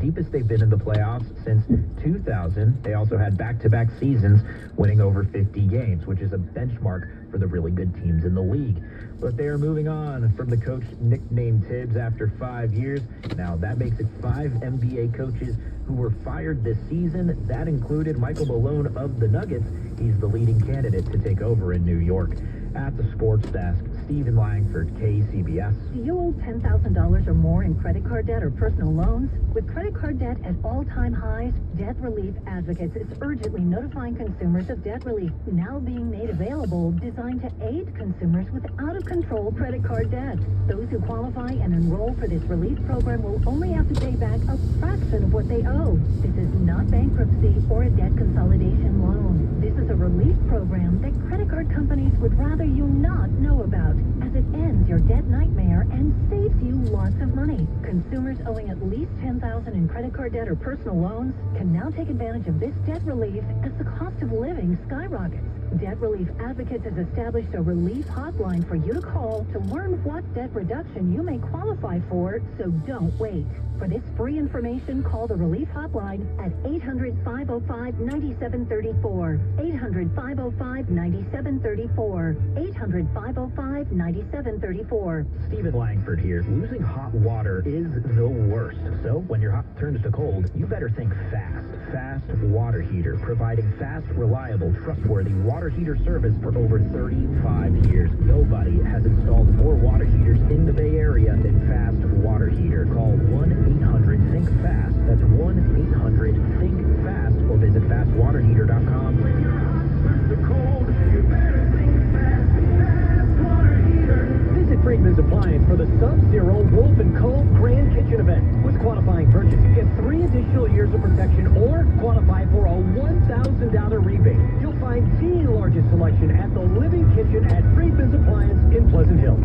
deepest they've been in the playoffs since 2000. They also had back-to-back seasons winning over 50 games, which is a benchmark for the really good teams in the league. But they are moving on from the coach nicknamed Tibbs after 5 years. Now, that makes it 5 NBA coaches who were fired this season. That included Michael Malone of the Nuggets. He's the leading candidate to take over in New York. At the sports desk, Stephen Langford, KCBS. Do you owe $10,000 or more in credit card debt or personal loans? With credit card debt at all-time highs, Debt Relief Advocates is urgently notifying consumers of debt relief now being made available, designed to aid consumers with out-of-control credit card debt. Those who qualify and enroll for this relief program will only have to pay back a fraction of what they owe. This is not bankruptcy or a debt consolidation loan. This is a relief program that credit card companies would rather you not know about, as it ends your debt nightmare and saves you lots of money. Consumers owing at least $10,000 in credit card debt or personal loans can now take advantage of this debt relief as the cost of living skyrockets. Debt Relief Advocates has established a relief hotline for you to call to learn what debt reduction you may qualify for, so don't wait. For this free information, call the Relief Hotline at 800-505-9734. 800-505-9734. 800-505-9734. Stephen Langford here. Losing hot water is the worst. So when your hot turns to cold, you better think fast. Fast Water Heater, providing fast, reliable, trustworthy water heater service for over 35 years. Nobody has installed more water heaters in the Bay Area than Fast Water Heater. Call 1-800-THINK-FAST. That's 1-800-THINK-FAST or visit fastwaterheater.com. When your house turns to cold, you better think fast. Fast Water Heater. Visit Friedman's Appliance for the Sub-Zero Wolf & Co. Grand Kitchen event. With qualifying purchase, get 3 additional years of protection or qualify for a $1,000 rebate. You'll find the largest selection at the Living Kitchen at Friedman's Appliance in Pleasant Hill.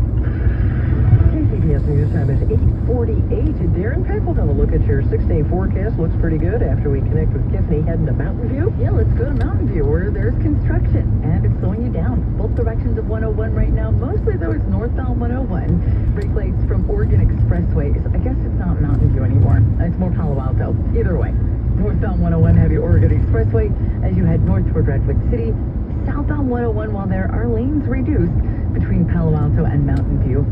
KCBS News Time is 8:48. Darren Peck will have a look at your 6-day forecast. Looks pretty good after we connect with Tiffany heading to Mountain View. Yeah, let's go to Mountain View where there's construction and it's slowing you down. Both directions of 101 right now. Mostly though it's northbound 101. Brake lights from Oregon Expressway. I guess it's not Mountain View anymore. It's more Palo Alto. Either way. Northbound 101 heavy Oregon Expressway as you head north toward Redwood City. Southbound 101 while there are lanes reduced between Palo Alto and Mountain View.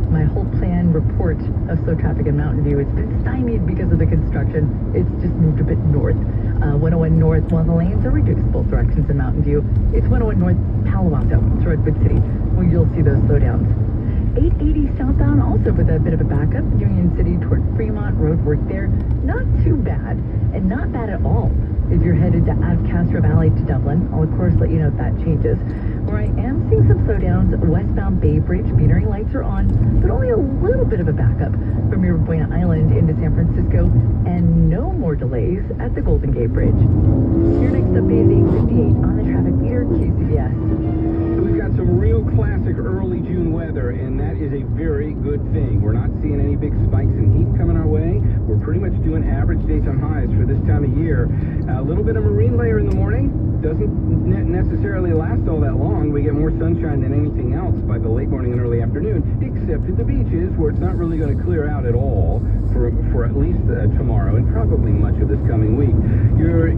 My whole plan report of slow traffic in Mountain View, it's been stymied because of the construction. It's just moved a bit north. 101 north while the lanes are reduced both directions in Mountain View. It's 101 north Palo Alto to Redwood City where you'll see those slowdowns. 880 southbound also with a bit of a backup. Union City toward Fremont, road work there. Not too bad, and not bad at all if you're headed out of Castro Valley to Dublin. I'll, of course, let you know if that changes. Where I am seeing some slowdowns, westbound Bay Bridge, metering lights are on, but only a little bit of a backup from Yerba Buena Island into San Francisco, and no more delays at the Golden Gate Bridge. Your next update is 8:58 on the traffic meter, QCBS. So we've got some real classic early June weather, and that is a very good thing. We're not seeing any big spikes in heat coming our way. We're pretty much doing average daytime highs for this time of year. A little bit of marine layer in the morning. Doesn't necessarily last all that long. We get more sunshine than anything else by the late morning and early afternoon, except at the beaches where it's not really going to clear out at all for at least tomorrow and probably much of this coming week. Your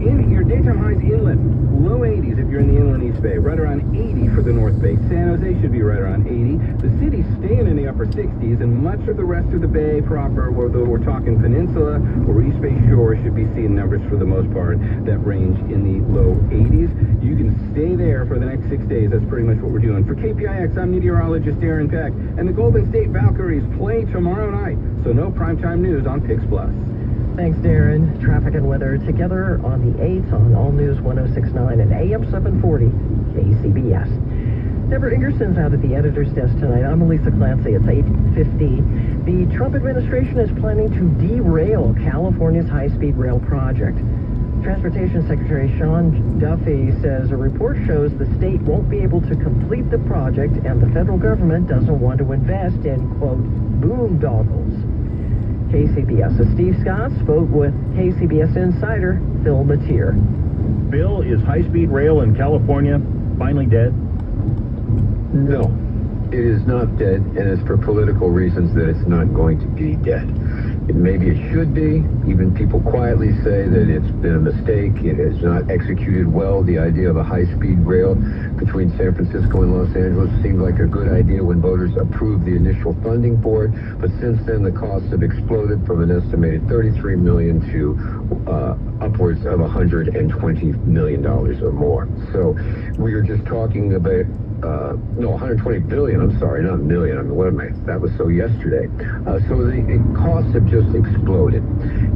daytime highs inland, low 80s if you're in the inland East Bay, right around 80 for the North Bay. San Jose should be right around 80. The city's staying in the upper 60s, and much of the rest of the Bay proper, whether we're talking Peninsula or East Bay Shore, should be seeing numbers for the most part that range in the low 80s. You can stay there for the next 6 days. That's pretty much what we're doing. For KPIX, I'm meteorologist Darren Peck, and the Golden State Valkyries play tomorrow night, so no primetime news on Pix Plus. Thanks, Darren. Traffic and weather together on the 8th on All News 106.9 and AM 740 KCBS. Deborah Ingerson's out at the editor's desk tonight. I'm Elisa Clancy. It's 8:50. The Trump administration is planning to derail California's high-speed rail project. Transportation Secretary Sean Duffy says a report shows the state won't be able to complete the project and the federal government doesn't want to invest in, quote, boondoggles. KCBS's Steve Scott spoke with KCBS insider Phil Matier. Bill, is high-speed rail in California finally dead? No, it is not dead, and it's for political reasons that it's not going to be dead. Maybe it should be. Even people quietly say that it's been a mistake. It has not executed well. The idea of a high-speed rail between San Francisco and Los Angeles seemed like a good idea when voters approved the initial funding for it. But since then, the costs have exploded from an estimated $33 million to upwards of $120 million or more. So we are just talking about no, 120 billion. I'm sorry, not million. I mean, what am I? That was so yesterday. So the costs have just exploded,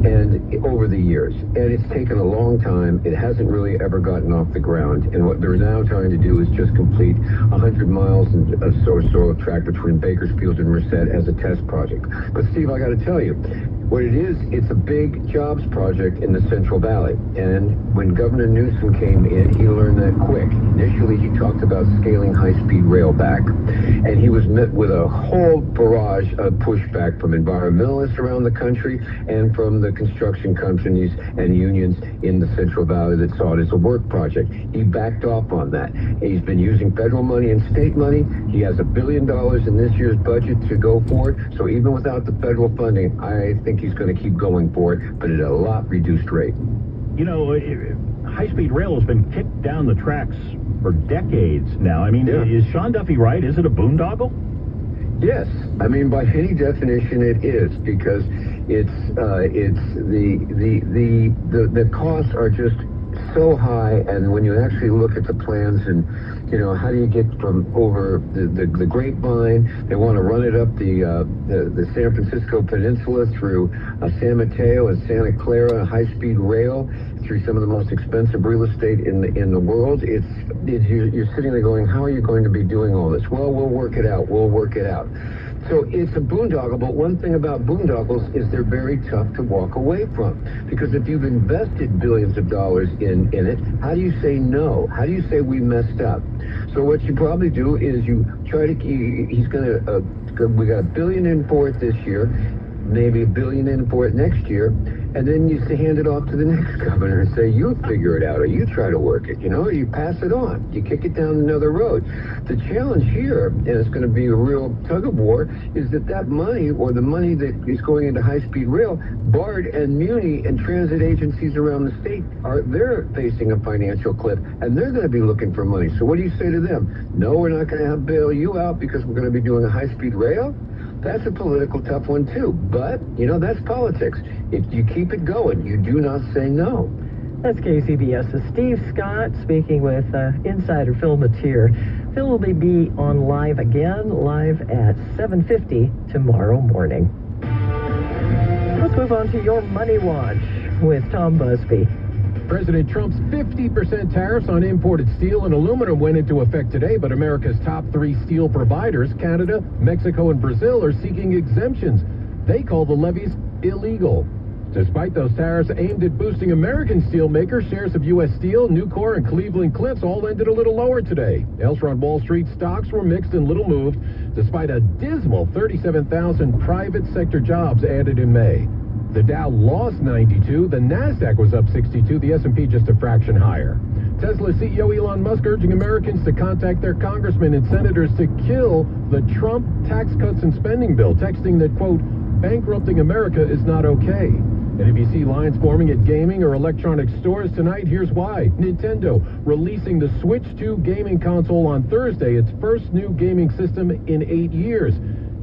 and over the years, and it's taken a long time. It hasn't really ever gotten off the ground. And what they're now trying to do is just complete 100 miles of so of track between Bakersfield and Merced as a test project. But Steve, I got to tell you, what it is, it's a big jobs project in the Central Valley. And when Governor Newsom came in, he learned that quick. Initially, he talked about scaling high-speed rail back. And he was met with a whole barrage of pushback from environmentalists around the country and from the construction companies and unions in the Central Valley that saw it as a work project. He backed off on that. He's been using federal money and state money. He has $1 billion in this year's budget to go for it. So even without the federal funding, I think he's going to keep going for it, but at a lot reduced rate. You know, high-speed rail has been kicked down the tracks for decades now. I mean, Is Sean Duffy right? Is it a boondoggle? Yes, I mean by any definition it is, because it's the costs are just so high, and when you actually look at the plans and how do you get from over the Grapevine? They want to run it up the San Francisco Peninsula through San Mateo and Santa Clara, high-speed rail through some of the most expensive real estate in the world. You're sitting there going, how are you going to be doing all this? Well, we'll work it out. We'll work it out. So it's a boondoggle, but one thing about boondoggles is they're very tough to walk away from. Because if you've invested billions of dollars in it, how do you say no? How do you say we messed up? So what you probably do is you try to, we got $1 billion in for it this year, maybe $1 billion in for it next year, and then you hand it off to the next governor and say, you figure it out, or you try to work it, or you pass it on. You kick it down another road. The challenge here, and it's going to be a real tug of war, is that money, or the money that is going into high-speed rail, BART and Muni and transit agencies around the state, they're facing a financial cliff, and they're going to be looking for money. So what do you say to them? No, we're not going to bail you out because we're going to be doing a high-speed rail? That's a political tough one, too. But, that's politics. If you keep it going, you do not say no. That's KCBS's Steve Scott speaking with insider Phil Mateer. Phil will be on live at 7:50 tomorrow morning. Let's move on to your Money Watch with Tom Busby. President Trump's 50% tariffs on imported steel and aluminum went into effect today, but America's top 3 steel providers, Canada, Mexico, and Brazil, are seeking exemptions. They call the levies illegal. Despite those tariffs aimed at boosting American steelmakers, shares of U.S. Steel, Nucor, and Cleveland-Cliffs all ended a little lower today. Elsewhere on Wall Street, stocks were mixed and little moved, despite a dismal 37,000 private sector jobs added in May. The Dow lost 92, the NASDAQ was up 62, the S&P just a fraction higher. Tesla CEO Elon Musk urging Americans to contact their congressmen and senators to kill the Trump tax cuts and spending bill, texting that, quote, bankrupting America is not okay. And if you see lines forming at gaming or electronic stores tonight, here's why. Nintendo releasing the Switch 2 gaming console on Thursday, its first new gaming system in 8 years.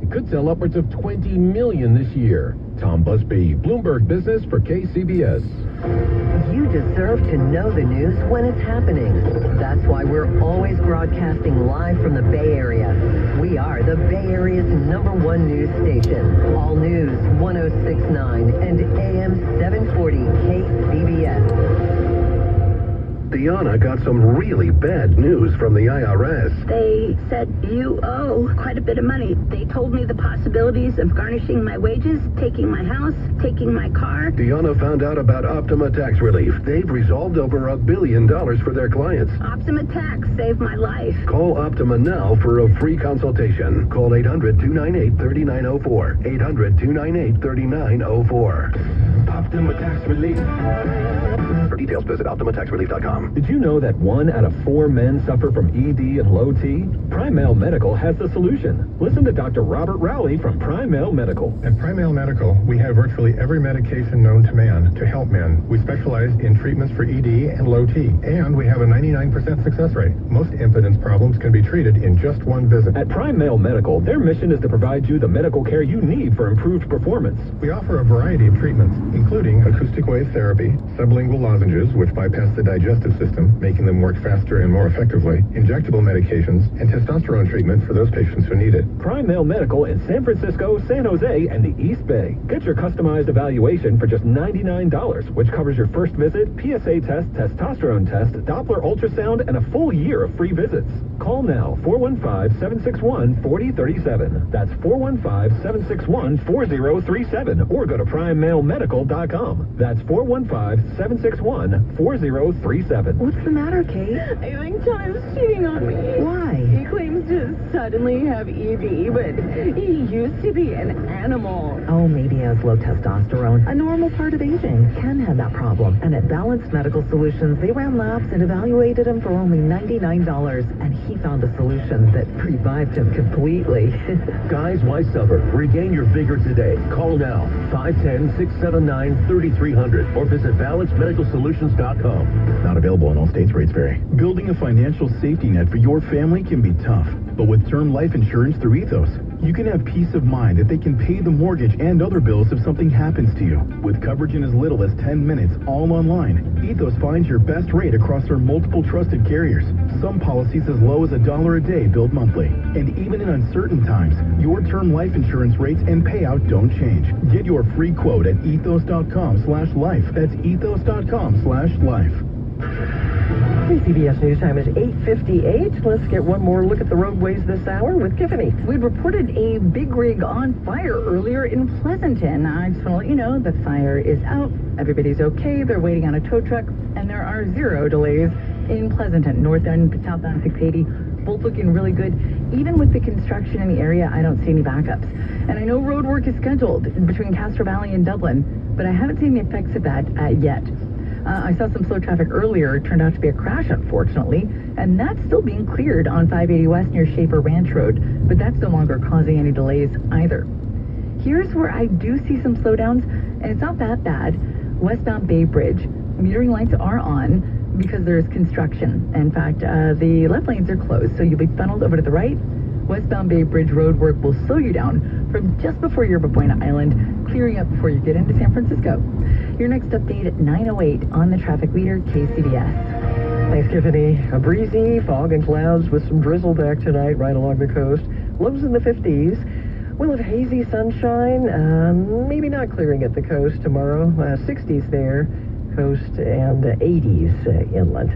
It could sell upwards of 20 million this year. Tom Busby, Bloomberg Business for KCBS. You deserve to know the news when it's happening. That's why we're always broadcasting live from the Bay Area. We are the Bay Area's #1 news station. All News 106.9 and AM 740 KCBS. Deanna got some really bad news from the IRS. They said you owe quite a bit of money. They told me the possibilities of garnishing my wages, taking my house, taking my car. Deanna found out about Optima Tax Relief. They've resolved over $1 billion for their clients. Optima Tax saved my life. Call Optima now for a free consultation. Call 800-298-3904. 800-298-3904. Optima Tax Relief. For details, visit OptimaTaxRelief.com. Did you know that 1 out of 4 men suffer from ED and low T? Primale Medical has the solution. Listen to Dr. Robert Rowley from Primale Medical. At Primale Medical, we have virtually every medication known to man to help men. We specialize in treatments for ED and low T, and we have a 99% success rate. Most impotence problems can be treated in just one visit. At Primale Medical, their mission is to provide you the medical care you need for improved performance. We offer a variety of treatments, including acoustic wave therapy, sublingual lozenges, which bypass the digestive system, making them work faster and more effectively, injectable medications, and testosterone treatment for those patients who need it. Primale Medical in San Francisco, San Jose, and the East Bay. Get your customized evaluation for just $99, which covers your first visit, PSA test, testosterone test, Doppler ultrasound, and a full year of free visits. Call now, 415-761-4037. That's 415-761-4037. Or go to PrimaleMedical.com. That's 415-761-4037. What's the matter, Kate? I think John is cheating on me. Why? He claims to suddenly have ED, but he used to be an animal. Oh, maybe he has low testosterone. A normal part of aging. Ken had that problem. And at Balanced Medical Solutions, they ran labs and evaluated him for only $99. And he found a solution that revived him completely. Guys, why suffer? Regain your vigor today. Call now, 510-679-3300, or visit balancedmedicalsolutions.com. Not available in all states. Rates vary. Building a financial safety net for your family can be tough, but with term life insurance through Ethos, you can have peace of mind that they can pay the mortgage and other bills if something happens to you. With coverage in as little as 10 minutes, all online, Ethos finds your best rate across their multiple trusted carriers. Some policies as low as $1 a day billed monthly. And even in uncertain times, your term life insurance rates and payout don't change. Get your free quote at ethos.com/life. That's ethos.com/life. CBS News Time is 8:58. Let's get one more look at the roadways this hour with Tiffany. We'd reported a big rig on fire earlier in Pleasanton. I just want to let you know the fire is out. Everybody's okay. They're waiting on a tow truck, and there are 0 delays in Pleasanton, northbound, southbound 680. Both looking really good. Even with the construction in the area, I don't see any backups. And I know road work is scheduled between Castro Valley and Dublin, but I haven't seen the effects of that yet. I saw some slow traffic earlier. It turned out to be a crash, unfortunately, and that's still being cleared on 580 West near Schaefer Ranch Road, but that's no longer causing any delays either. Here's where I do see some slowdowns, and it's not that bad. Westbound Bay Bridge, metering lights are on because there's construction. In fact, the left lanes are closed, so you'll be funneled over to the right. Westbound Bay Bridge road work will slow you down from just before Yerba Buena Island, clearing up before you get into San Francisco. Your next update at 9:08 on the traffic leader, KCBS. Thanks, Tiffany. A breezy, fog and clouds with some drizzle back tonight right along the coast. Lows in the 50s. We'll have hazy sunshine, maybe not clearing at the coast tomorrow. 60s there, coast, and 80s inland.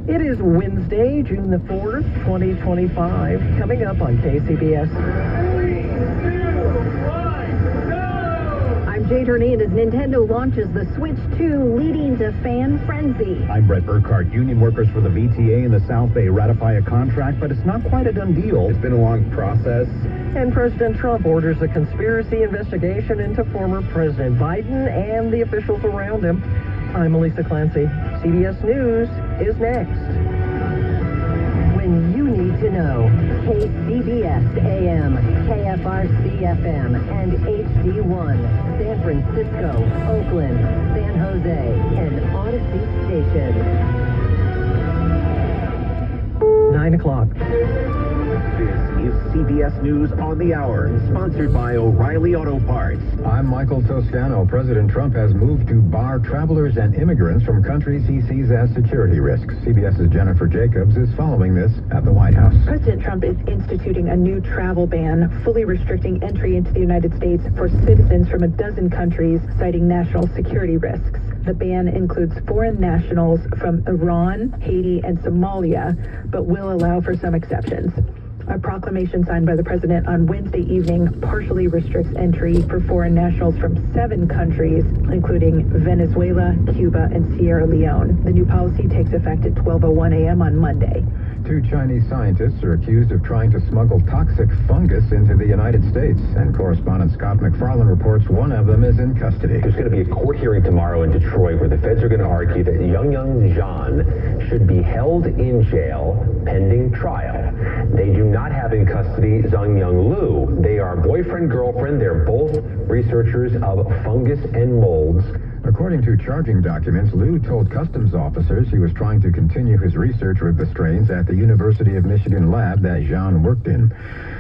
It is Wednesday, June the 4th, 2025, coming up on KCBS. 3, 2, 1, go! I'm Jay Turney, and as Nintendo launches the Switch 2, leading to fan frenzy. I'm Brett Burkhart. Union workers for the VTA in the South Bay ratify a contract, but it's not quite a done deal. It's been a long process. And President Trump orders a conspiracy investigation into former President Biden and the officials around him. I'm Elisa Clancy. CBS News is next. When you need to know, KCBS AM, KFRC FM, and HD1, San Francisco, Oakland, San Jose, and Odyssey Station. 9 o'clock. This is CBS News on the Hour, sponsored by O'Reilly Auto Parts. I'm Michael Toscano. President Trump has moved to bar travelers and immigrants from countries he sees as security risks. CBS's Jennifer Jacobs is following this at the White House. President Trump is instituting a new travel ban, fully restricting entry into the United States for citizens from a dozen countries, citing national security risks. The ban includes foreign nationals from Iran, Haiti, and Somalia, but will allow for some exceptions. A proclamation signed by the president on Wednesday evening partially restricts entry for foreign nationals from 7 countries, including Venezuela, Cuba, and Sierra Leone. The new policy takes effect at 12:01 a.m. on Monday. Two Chinese scientists are accused of trying to smuggle toxic fungus into the United States, and correspondent Scott McFarlane reports one of them is in custody. There's going to be a court hearing tomorrow in Detroit where the feds are going to argue that Young Zhan should be held in jail pending trial. They do not have in custody Zhang Young Lu. They are boyfriend-girlfriend. They're both researchers of fungus and molds. According to charging documents, Liu told customs officers he was trying to continue his research with the strains at the University of Michigan lab that Zhan worked in.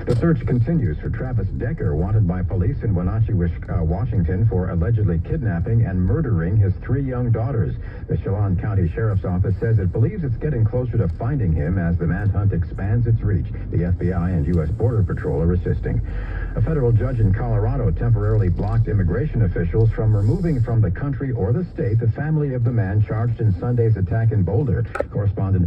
The search continues for Travis Decker, wanted by police in Wenatchee, Washington, for allegedly kidnapping and murdering his 3 young daughters. The Chelan County Sheriff's Office says it believes it's getting closer to finding him as the manhunt expands its reach. The FBI and U.S. Border Patrol are assisting. A federal judge in Colorado temporarily blocked immigration officials from removing from the country or the state the family of the man charged in Sunday's attack in Boulder. Correspondent